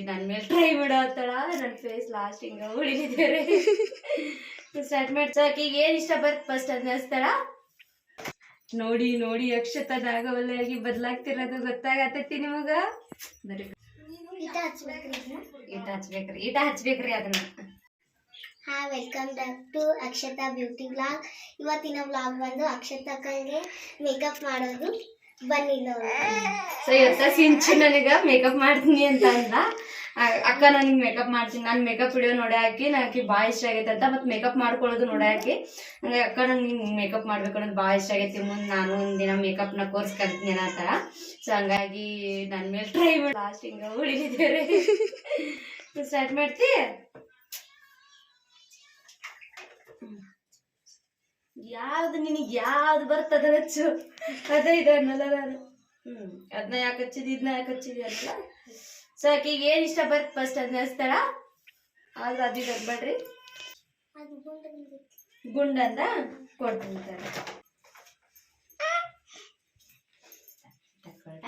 ನನ್ನ ಮೇಲೆ ಟ್ರೈ ಮಾಡತ್ತಾಳ. ನನ್ನ ಫೇಸ್ ಲಾಸ್ಟ್ ಹಿಂಗ ಉಳಿದಿದ್ದಾರೆ. ಸ್ಟಾರ್ಟ್ ಮಾಡ್ಸಕ್ಕೆ ಈಗ ಏನು ಇಷ್ಟ ಬರುತ್ತೆ ಫಸ್ಟ್ ಅನ್ನಿಸ್ತಾಳ. ನೋಡಿ ನೋಡಿ ಅಕ್ಷತಾ ನಾಗವಲ್ಲಿಯಾಗಿ ಬದಲಾಗ್ತಿರೋದು ಗೊತ್ತಾಗತ್ತೈತಿ ನಿಮಗ. ಈಟ ಹಚ್ಬೇಕ್ರಿ ಅದನ್ನ. Hi, welcome back to Akshata beauty vlog. ಇವತ್ತಿನ ವ್ಲಾಗ್ ಬಂದು ಅಕ್ಷತಾಗೆ ಮೇಕಪ್ ಮಾಡೋದು. ಬನ್ನಿ ನೋಡಿ. ಸೊ ಇವತ್ತ ಸಿಂಚು ನನಗೆ ಮೇಕಪ್ ಮಾಡ್ತೀನಿ ಅಂತ ಅಂದ. ಅಕ್ಕ ನನಗೆ ಮೇಕಪ್ ಮಾಡ್ತೀನಿ, ನಾನು ಮೇಕಪ್ ವಿಡಿಯೋ ನೋಡಿ ಹಾಕಿ ನನಗೆ ಭಾಳ ಇಷ್ಟ ಆಗೈತೆ ಅಂತ, ಮತ್ತು ಮೇಕಪ್ ಮಾಡ್ಕೊಳ್ಳೋದು ನೋಡಿ ಹಾಕಿ ನನಗೆ ಅಕ್ಕ ನನಗೆ ಮೇಕಪ್ ಮಾಡ್ಬೇಕು ಅನ್ನೋದು ಭಾಳ ಇಷ್ಟ ಆಗೈತಿ. ಮುಂದೆ ನಾನು ಒಂದಿನ ಮೇಕಪ್ನ ಕೋರ್ಸ್ ಕಲ್ತೀನಿ ಆ ಥರ. ಸೊ ಹಂಗಾಗಿ ನನ್ನ ಮೇಲೆ ಟ್ರೈ ಮಾಡಿ ಲಾಸ್ಟ್ ಹಿಂಗೆ ಉಳಿದಿದ್ದಾರೆ. ಸ್ಟಾರ್ಟ್ ಮಾಡ್ತಿ. ಯಾವ್ದು ನಿನಗೆ ಯಾವ್ದು ಬರ್ತದ ಹಚ್ಚು. ಅದೇ ಇದೆ ಅನ್ನಲ್ಲ ನಾನು. ಅದನ್ನ ಯಾಕೆ ಹಚ್ಚಿದಿ ಇದನ್ನ ಯಾಕೆ ಹಚ್ಚಿದಿ ಅನ್ನಲ್ಲ. ಸೊ ಆಕಿಗೆ ಏನು ಇಷ್ಟ ಬರುತ್ತೆ ಫಸ್ಟ್ ಅದನ್ನ ಹಚ್ತಾಳ. ಆದ್ರೆ ಅದು ಇದು ಬೇಡ್ರಿ, ಗುಂಡಂದ ಕೊಡ್ತೀನಿ ತಗೊಳ್ಳ.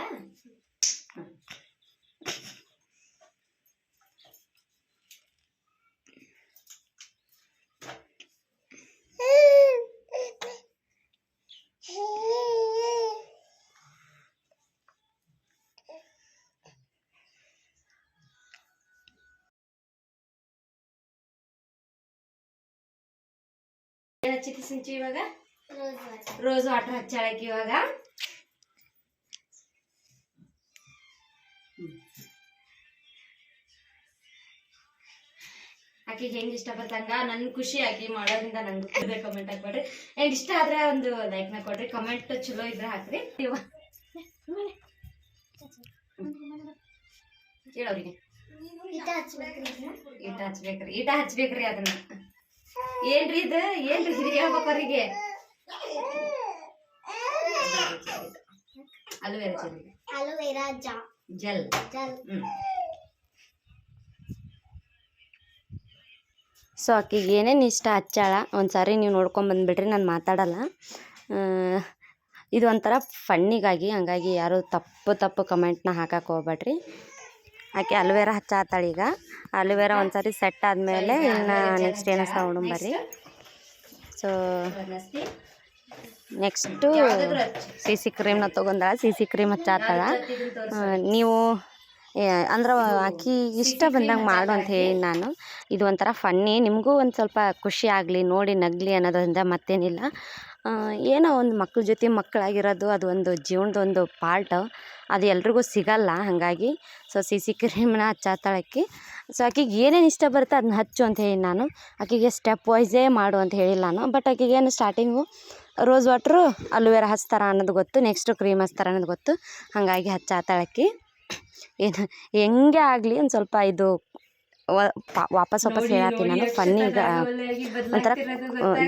ಹಚ್ಚಿತಿ ಸಿಂಚು ಇವಾಗ ರೋಸ್ ವಾಟರ್ ಹಚ್ಚಾಳಕ್ಕೆ ಇವಾಗ. ಆಕೆಗೆ ಹೆಂಗೆ ಇಷ್ಟ ಬರ್ತಂಗ ನನ್ ಖುಷಿ ಆಕಿ ಮಾಡೋದ್ರಿಂದ ನಂಗೆ ಕಮೆಂಟ್ ಹಾಕ್ಬೇಡ್ರಿ. ಹೆಂಗ್ ಇಷ್ಟ ಆದ್ರೆ ಒಂದು ಲೈಕ್ ನ ಕೊಡ್ರಿ. ಕಮೆಂಟ್ ಚಲೋ ಇದ್ರೆ ಹಾಕ್ರಿ. ಹೇಳೋರಿಗೆ ಈಟ ಹಚ್ಬೇಕ್ರಿ ಅದನ್ನ. ಏನ್ರಿ ಇದು ಏನ್ರಿ ಹೇಳ್ಬೇಕು ಅವ್ರಿಗೆ. Aloe vera gel. ಸೊ ಆಕಿಗೆ ಏನೇನು ಇಷ್ಟ ಹಚ್ಚಾಳ ಒಂದ್ಸಾರಿ ನೀವು ನೋಡ್ಕೊಂಡು ಬಂದುಬಿಡ್ರಿ. ನಾನು ಮಾತಾಡಲ್ಲ. ಇದು ಒಂಥರ ಫನ್ನಿಗಾಗಿ, ಹಂಗಾಗಿ ಯಾರು ತಪ್ಪು ಕಮೆಂಟ್ನ ಹಾಕಕ್ಕೆ ಹೋಗ್ಬೇಡ್ರಿ. ಆಕೆ ಅಲೋವೆರಾ ಹಚ್ಚಾತಾಳೆ ಈಗ. ಅಲೋವೆರಾ ಒಂದ್ಸರಿ ಸೆಟ್ ಆದಮೇಲೆ ಇನ್ನು ನೆಕ್ಸ್ಟ್ ಏನೋ ಸೌಂಡ್ ಬರ್ರಿ. ಸೊ ನೆಕ್ಸ್ಟು ಸಿ ಕ್ರೀಮ್ನ ತೊಗೊಂಡಾಳ. ಸಿ ಕ್ರೀಮ್ ಹಚ್ಚಾತಾಳ. ನೀವು ಅಂದ್ರೆ ಆಕಿ ಇಷ್ಟ ಬಂದಂಗೆ ಮಾಡು ಅಂತ ಹೇಳಿ ನಾನು. ಇದು ಒಂಥರ ಫನ್ನಿ, ನಿಮಗೂ ಒಂದು ಸ್ವಲ್ಪ ಖುಷಿ ಆಗಲಿ, ನೋಡಿ ನಗಲಿ ಅನ್ನೋದ್ರಿಂದ ಮತ್ತೇನಿಲ್ಲ. ಏನೋ ಒಂದು ಮಕ್ಳ ಜೊತೆ ಮಕ್ಕಳಾಗಿರೋದು ಅದು ಒಂದು ಜೀವನದೊಂದು ಪಾರ್ಟ್, ಅದು ಎಲ್ರಿಗೂ ಸಿಗಲ್ಲ. ಹಾಗಾಗಿ ಸೊ ಸಿ ಕ್ರೀಮ್ನ ಹಚ್ಚಾತಾಳಕ್ಕಿ. ಸೊ ಆಕಿಗೆ ಏನೇನು ಇಷ್ಟ ಬರುತ್ತೆ ಅದನ್ನ ಹಚ್ಚು ಅಂತ ಹೇಳಿ ನಾನು. ಆಕಿಗೆ ಸ್ಟೆಪ್ ವೈಸೇ ಮಾಡು ಅಂತ ಹೇಳಿಲ್ಲ ನಾನು. ಬಟ್ ಆಕಿಗೇನು ಸ್ಟಾರ್ಟಿಂಗು ರೋಸ್ ವಾಟ್ರು ಅಲೋವೆರಾ ಹಚ್ತಾರ ಅನ್ನೋದು ಗೊತ್ತು, ನೆಕ್ಸ್ಟು ಕ್ರೀಮ್ ಹಚ್ತಾರ ಅನ್ನೋದು ಗೊತ್ತು. ಹಾಗಾಗಿ ಹಚ್ಚಾತಾಳಕ್ಕಿ. ಏನು ಹೆಂಗೆ ಆಗಲಿ ಒಂದು ಸ್ವಲ್ಪ ಇದು ವಾಪಸ್ ಹೇಳತ್ತೀನಿ ನಾನು. ಫನ್ನಿ ಒಂಥರ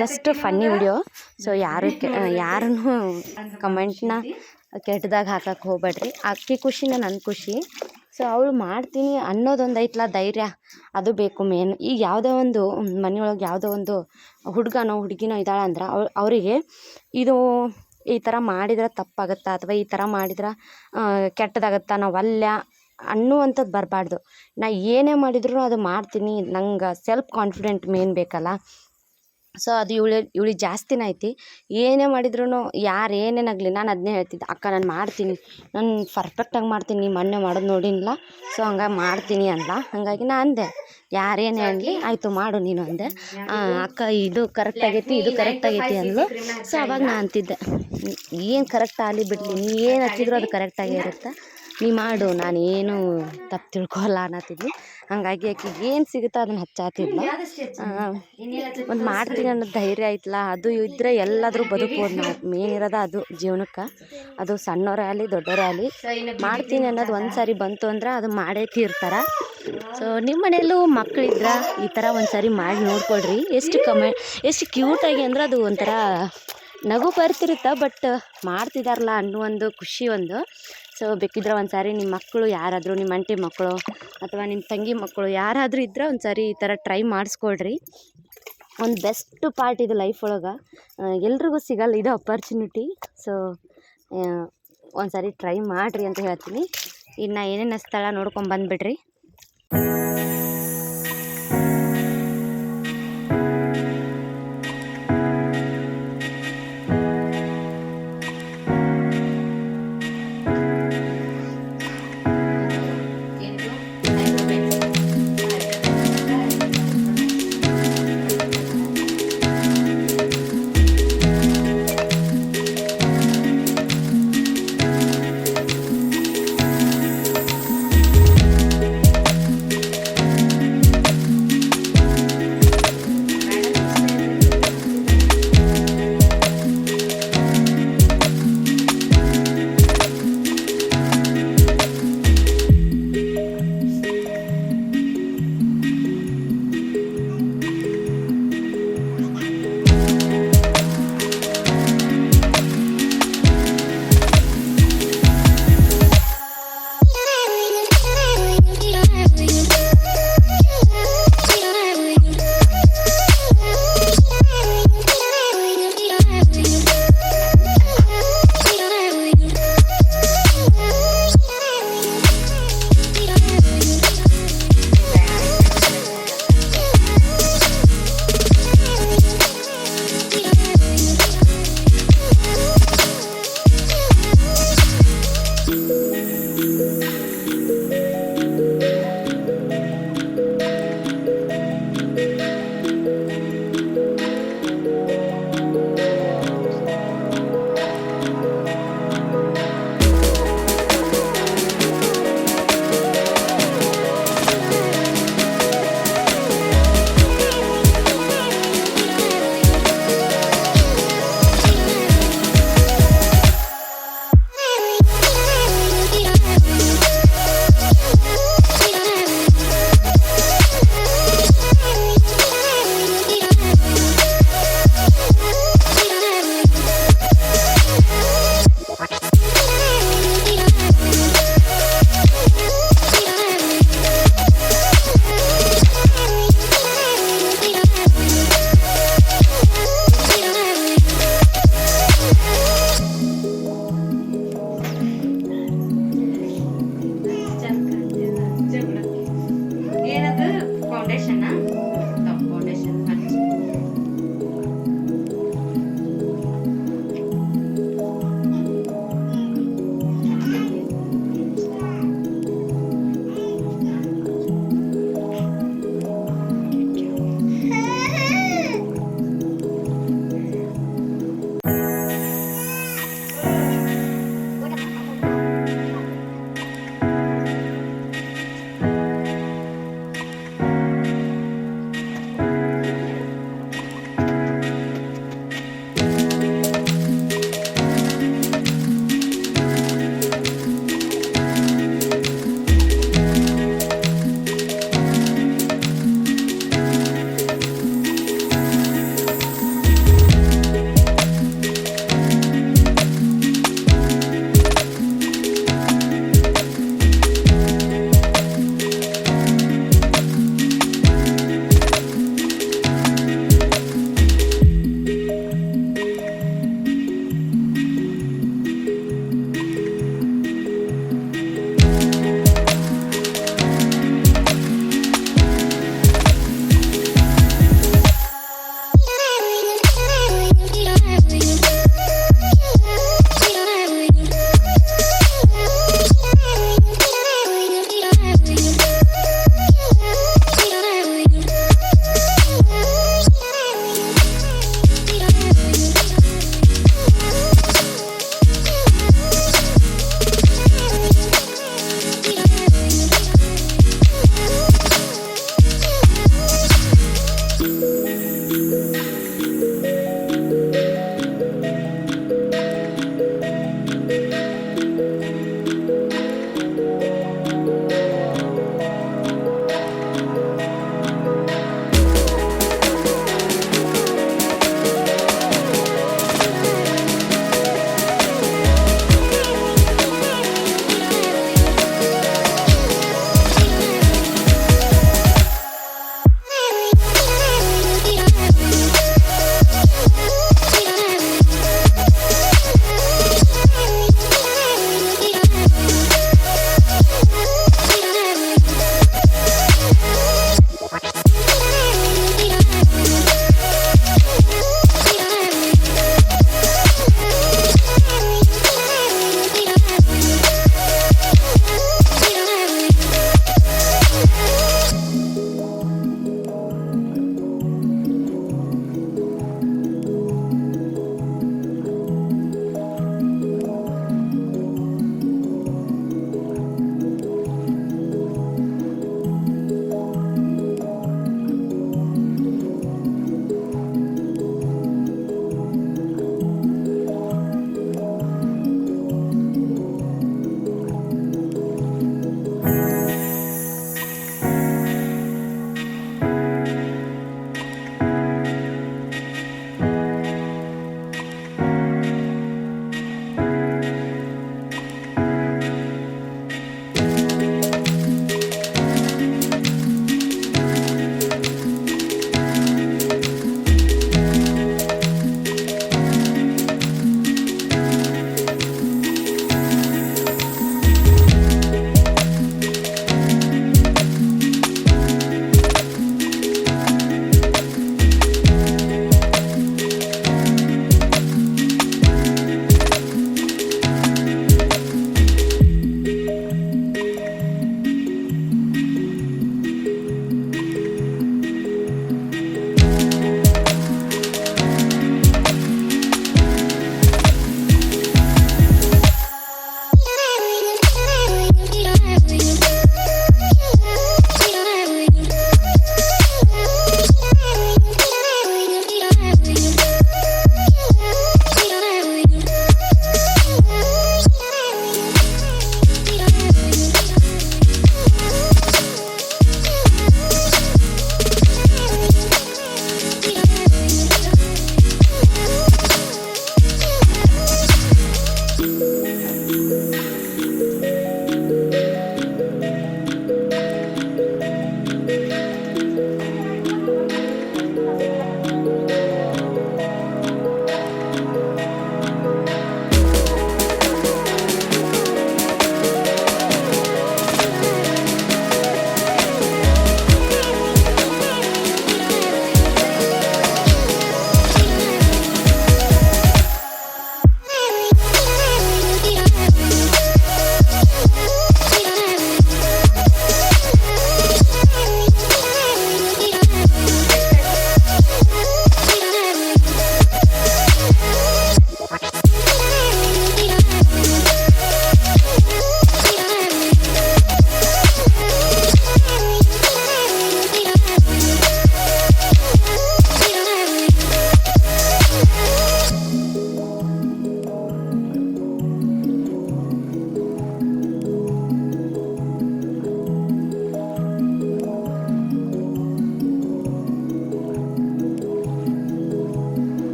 ಜಸ್ಟ್ ಫನ್ನಿ ವಿಡಿಯೋ. ಸೊ ಯಾರನ್ನು ಕಮೆಂಟ್ನ ಕೆಟ್ಟದಾಗ ಹಾಕಕ್ಕೆ ಹೋಗ್ಬೇಡ್ರಿ. ಅಕ್ಕಿ ಖುಷಿನ ನನ್ನ ಖುಷಿ. ಸೊ ಅವಳು ಮಾಡ್ತೀನಿ ಅನ್ನೋದೊಂದು ಐತಲ್ಲ ಧೈರ್ಯ, ಅದು ಬೇಕು ಮೇನ್. ಈಗ ಯಾವುದೋ ಒಂದು ಮನೆಯೊಳಗೆ ಯಾವುದೋ ಒಂದು ಹುಡುಗನೋ ಹುಡುಗಿನೋ ಇದ್ದಾಳೆ ಅಂದ್ರೆ ಅವರಿಗೆ ಇದು ಈ ಥರ ಮಾಡಿದ್ರೆ ತಪ್ಪಾಗುತ್ತಾ ಅಥವಾ ಈ ಥರ ಮಾಡಿದ್ರೆ ಕೆಟ್ಟದಾಗತ್ತಾ, ನಾವು ಅಲ್ಲ ಅನ್ನುವಂಥದ್ದು ಬರಬಾರ್ದು. ನಾ ಏನೇ ಮಾಡಿದ್ರು ಅದು ಮಾಡ್ತೀನಿ, ನಂಗೆ ಸೆಲ್ಫ್ ಕಾನ್ಫಿಡೆಂಟ್ ಮೇನ್ ಬೇಕಲ್ಲ. ಸೊ ಅದು ಇವಳಿಗೆ ಜಾಸ್ತಿನೇ ಐತಿ. ಏನೇ ಮಾಡಿದ್ರು ಯಾರು ಏನೇನಾಗಲಿ ನಾನು ಅದನ್ನೇ ಹೇಳ್ತಿದ್ದೆ, ಅಕ್ಕ ನಾನು ಮಾಡ್ತೀನಿ, ನಾನು ಪರ್ಫೆಕ್ಟಾಗಿ ಮಾಡ್ತೀನಿ, ನೀ ಮೊನ್ನೆ ಮಾಡೋದು ನೋಡಿನಿಲ್ಲ, ಸೊ ಹಂಗಾಗಿ ಮಾಡ್ತೀನಿ ಅಂದ. ಹಾಗಾಗಿ ನಾನು ಅಂದೆ, ಯಾರೇನೇ ಅನ್ನಲಿ ಆಯಿತು ಮಾಡು ನೀನು ಅಂದೆ. ಅಕ್ಕ ಇದು ಕರೆಕ್ಟ್ ಆಗೈತಿ, ಇದು ಕರೆಕ್ಟ್ ಆಗೈತಿ ಅಂದ್ಲು. ಸೊ ಅವಾಗ ನಾನು ಅಂತಿದ್ದೆ, ಏನು ಕರೆಕ್ಟ್ ಆಗಲಿ ಬಿಡಲಿ, ನೀ ಏನು ಹಚ್ಚಿದ್ರು ಅದು ಕರೆಕ್ಟಾಗೇ ಇರುತ್ತೆ, ನೀ ಮಾಡು, ನಾನೇನು ತಪ್ಪು ತಿಳ್ಕೊಲ್ಲ ಅನ್ನತ್ತಿದ್ಲು. ಹಾಗಾಗಿ ಆಕೆಗೆ ಏನು ಸಿಗುತ್ತೋ ಅದನ್ನು ಹಚ್ಚಾತಿದ್ಲು. ಒಂದು ಮಾಡ್ತೀನಿ ಅನ್ನೋ ಧೈರ್ಯ ಐತಲ್ಲ, ಅದು ಇದ್ದರೆ ಎಲ್ಲಾದರೂ ಬದುಕ್ಬೋದು ನಾವು. ಮೇನ್ ಇರೋದು ಅದು ಜೀವನಕ್ಕೆ. ಅದು ಸಣ್ಣವರೇ ಆಗಲಿ ದೊಡ್ಡವರೇ ಆಗಲಿ, ಮಾಡ್ತೀನಿ ಅನ್ನೋದು ಒಂದು ಸಾರಿ ಬಂತು ಅಂದ್ರೆ ಅದು ಮಾಡೇ ತೀರ್ತಾರೆ. ಸೊ ನಿಮ್ಮ ಮನೆಯಲ್ಲೂ ಮಕ್ಕಳಿದ್ರೆ ಈ ಥರ ಒಂದು ಸಾರಿ ಮಾಡಿ ನೋಡ್ಕೊಳ್ರಿ. ಎಷ್ಟು ಕ್ಯೂಟಾಗಿ ಅಂದ್ರೆ ಅದು ಒಂಥರ ನಗು ಬರ್ತಿರುತ್ತೆ, ಬಟ್ ಮಾಡ್ತಿದ್ದಾರಲ್ಲ ಅನ್ನೋ ಒಂದು ಖುಷಿ ಒಂದು. ಸೊ ಬೇಕಿದ್ರೆ ಒಂದು ಸಾರಿ ನಿಮ್ಮ ಮಕ್ಕಳು ಯಾರಾದರೂ, ನಿಮ್ಮ ಆಂಟಿ ಮಕ್ಕಳು ಅಥವಾ ನಿಮ್ಮ ತಂಗಿ ಮಕ್ಕಳು ಯಾರಾದರೂ ಇದ್ದರೆ ಒಂದು ಸಾರಿ ಈ ಥರ ಟ್ರೈ ಮಾಡಿಸ್ಕೊಳ್ರಿ. ಒಂದು ಬೆಸ್ಟ್ ಪಾರ್ಟ್ ಇದು ಲೈಫ್ ಒಳಗೆ, ಎಲ್ರಿಗೂ ಸಿಗಲ್ಲ ಇದು ಅಪರ್ಚುನಿಟಿ. ಸೊ ಒಂದ್ಸರಿ ಟ್ರೈ ಮಾಡಿರಿ ಅಂತ ಹೇಳ್ತೀನಿ. ಇನ್ನು ಏನೇನು ಸ್ಥಳ ನೋಡ್ಕೊಂಡು ಬಂದುಬಿಡ್ರಿ.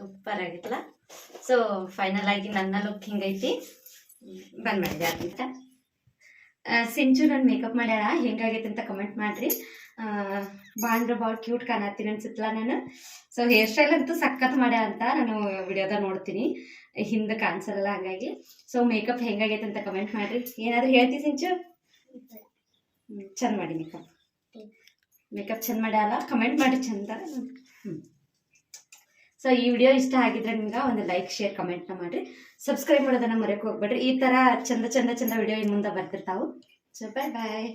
ಸೂಪರ್ ಆಗಿತ್ತಲ್ಲ. ಸೊ ಫೈನಲ್ ಆಗಿ ನನ್ನ ಲುಕ್ ಹಿಂಗೈತಿ. ಬಂದ್ ಮಾಡಿದೆ ಅಂತ ಸಿಂಚು ನಾನು ಮೇಕಪ್ ಮಾಡ್ಯಾಳ, ಹೆಂಗಾಗೈತೆ ಅಂತ ಕಮೆಂಟ್ ಮಾಡ್ರಿ. ಭಾಳ ಅಂದ್ರೆ ಭಾಳ ಕ್ಯೂಟ್ ಕಾಣತ್ತೀನಿ ಅನ್ಸುತ್ತಲ್ಲ ನಾನು. ಸೊ ಹೇರ್ ಸ್ಟೈಲ್ ಅಂತೂ ಸಖತ್ ಮಾಡ್ಯಾಳ ಅಂತ ನಾನು ವಿಡಿಯೋದಾಗ ನೋಡ್ತೀನಿ, ಹಿಂದೆ ಕಾಣಿಸಲ್ಲ ಹಂಗಾಗಿ. ಸೊ ಮೇಕಪ್ ಹೆಂಗಾಗೈತೆ ಅಂತ ಕಮೆಂಟ್ ಮಾಡ್ರಿ. ಏನಾದರೂ ಹೇಳ್ತಿ ಸಿಂಚು? ಚಂದ ಮಾಡಿ ಮೇಕಪ್ ಚಂದ ಮಾಡ್ಯಾಳ, ಕಮೆಂಟ್ ಮಾಡಿ ಚಂದ. ಸೊ ಈ ವಿಡಿಯೋ ಇಷ್ಟ ಆಗಿದ್ರೆ ನಿಮ್ಗೆ ಒಂದು ಲೈಕ್ ಶೇರ್ ಕಮೆಂಟ್ನ ಮಾಡಿರಿ. ಸಬ್ಸ್ಕ್ರೈಬ್ ಮಾಡೋದನ್ನ ಮರೆಯೋಕೆ ಹೋಗ್ಬೇಡ್ರಿ. ಈ ಥರ ಚಂದ ವಿಡಿಯೋ ಇನ್ನು ಮುಂದೆ ಬರ್ತಿರ್ತಾವೆ. ಸೊ ಬಾಯ್ ಬಾಯ್.